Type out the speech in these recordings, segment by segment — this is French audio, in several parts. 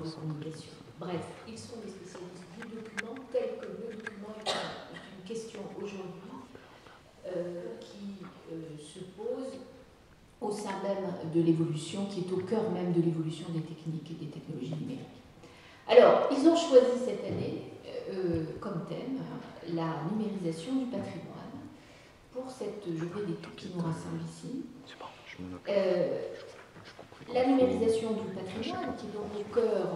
supports de communication. Bref, ils sont des spécialistes du document tel que le document est une question aujourd'hui qui se pose au sein même de l'évolution, qui est au cœur même de l'évolution des techniques et des technologies numériques. Alors, ils ont choisi cette année comme thème la numérisation du patrimoine pour cette journée des tout qui nous rassemble ici. La numérisation du patrimoine qui est donc au cœur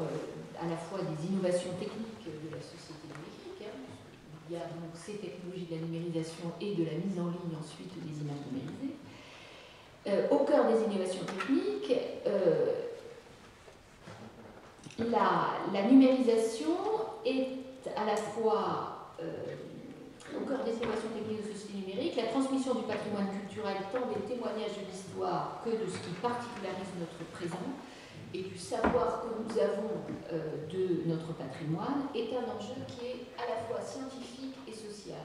à la fois des innovations techniques de la société numérique, il y a donc ces technologies de la numérisation et de la mise en ligne ensuite des images numérisées. Au cœur des innovations techniques, la numérisation est à la fois au cœur des innovations techniques de société numérique, la transmission du patrimoine culturel tant des témoignages de l'histoire que de ce qui particularise notre présent et du savoir que nous avons de notre patrimoine est un enjeu qui est à la fois scientifique et social.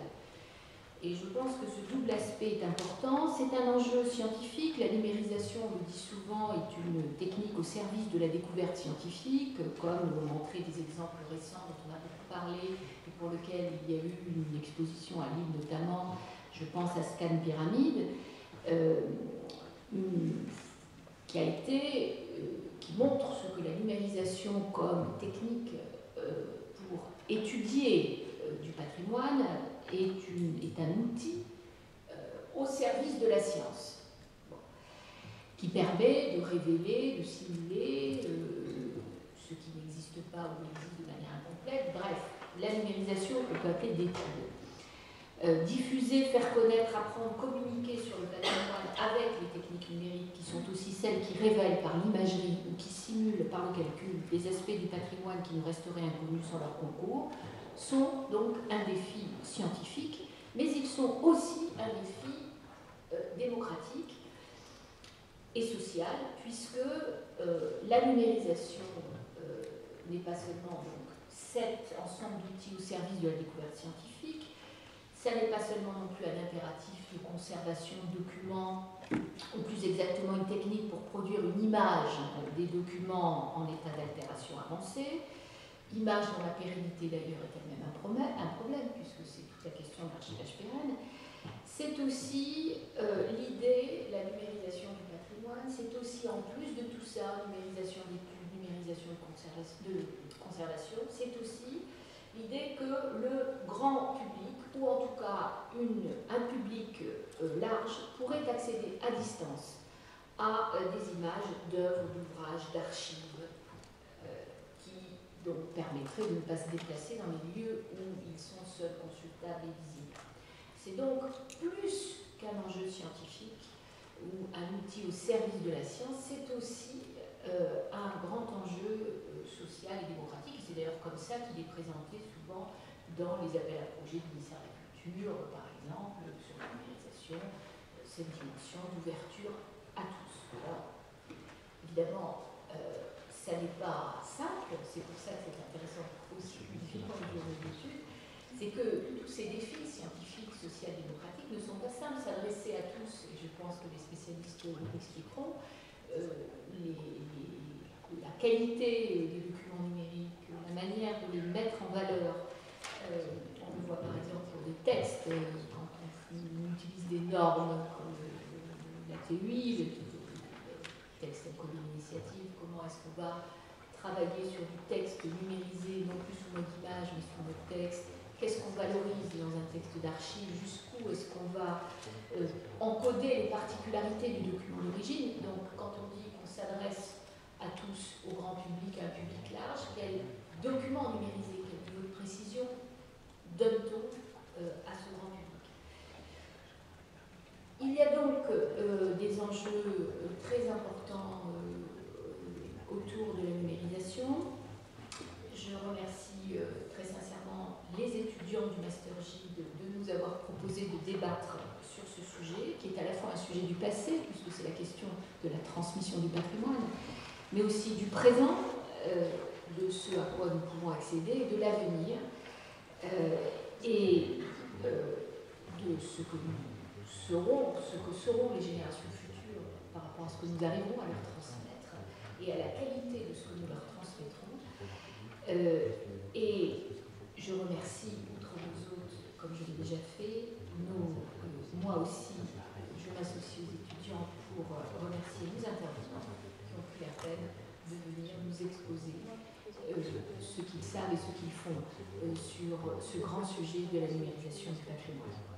Et je pense que ce double aspect est important. C'est un enjeu scientifique. La numérisation, on le dit souvent, est une technique au service de la découverte scientifique, comme l'ont montré des exemples récents dont on a beaucoup parlé et pour lesquels il y a eu une exposition à Lille notamment. Je pense à Scan Pyramide, qui montre ce que la numérisation comme technique pour étudier du patrimoine est un outil au service de la science, qui permet de révéler, de simuler ce qui n'existe pas ou existe de manière incomplète. Bref, la numérisation peut appeler d'études. Diffuser, faire connaître, apprendre, communiquer sur le patrimoine avec les techniques numériques qui sont aussi celles qui révèlent par l'imagerie ou qui simulent par le calcul des aspects du patrimoine qui nous resteraient inconnus sans leur concours, sont donc un défi scientifique, mais ils sont aussi un défi démocratique et social, puisque la numérisation n'est pas seulement donc, cet ensemble d'outils au service de la découverte scientifique, ça n'est pas seulement non plus un impératif de conservation de documents, ou plus exactement une technique pour produire une image des documents en état d'altération avancée. Image dont la pérennité d'ailleurs est elle-même un problème, puisque c'est toute la question de l'archivage pérenne. C'est aussi l'idée, la numérisation du patrimoine, c'est aussi en plus de tout ça, numérisation d'études, numérisation de conservation, c'est aussi l'idée que le grand public, ou en tout cas un public large, pourrait accéder à distance à des images d'œuvres, d'ouvrages, d'archives, donc permettrait de ne pas se déplacer dans les lieux où ils sont seuls consultables et visibles. C'est donc plus qu'un enjeu scientifique ou un outil au service de la science, c'est aussi un grand enjeu social et démocratique. C'est d'ailleurs comme ça qu'il est présenté souvent dans les appels à projets du ministère de la Culture, par exemple, sur la numérisation, cette dimension d'ouverture à tous. Alors, évidemment, ça n'est pas simple, c'est pour ça que c'est intéressant aussi dans le journal d'études, c'est que tous ces défis scientifiques, sociaux, démocratiques ne sont pas simples, s'adresser à tous, et je pense que les spécialistes l'expliqueront, la qualité des documents numériques, la manière de les mettre en valeur, on le voit par exemple pour des textes, quand on utilise des normes comme la TUI, texte en commune initiative, comment est-ce qu'on va travailler sur du texte numérisé, non plus sous mode image, mais sous mode texte, qu'est-ce qu'on valorise dans un texte d'archive, jusqu'où est-ce qu'on va encoder les particularités du document d'origine. Donc quand on dit qu'on s'adresse à tous, au grand public, à un public large, quel document numérisé, quel niveau de précision donne-t-on à ce grand public? Il y a donc des enjeux très importants autour de la numérisation. Je remercie très sincèrement les étudiants du Master J de nous avoir proposé de débattre sur ce sujet, qui est à la fois un sujet du passé, puisque c'est la question de la transmission du patrimoine, mais aussi du présent, de ce à quoi nous pouvons accéder, de l'avenir, et de ce que seront les générations futures par rapport à ce que nous arriverons à leur transmettre et à la qualité de ce que nous leur transmettrons. Et je remercie, outre les autres, comme je l'ai déjà fait, moi aussi, je m'associe aux étudiants pour remercier les intervenants qui ont pris la peine de venir nous exposer ce qu'ils savent et ce qu'ils font sur ce grand sujet de la numérisation du patrimoine.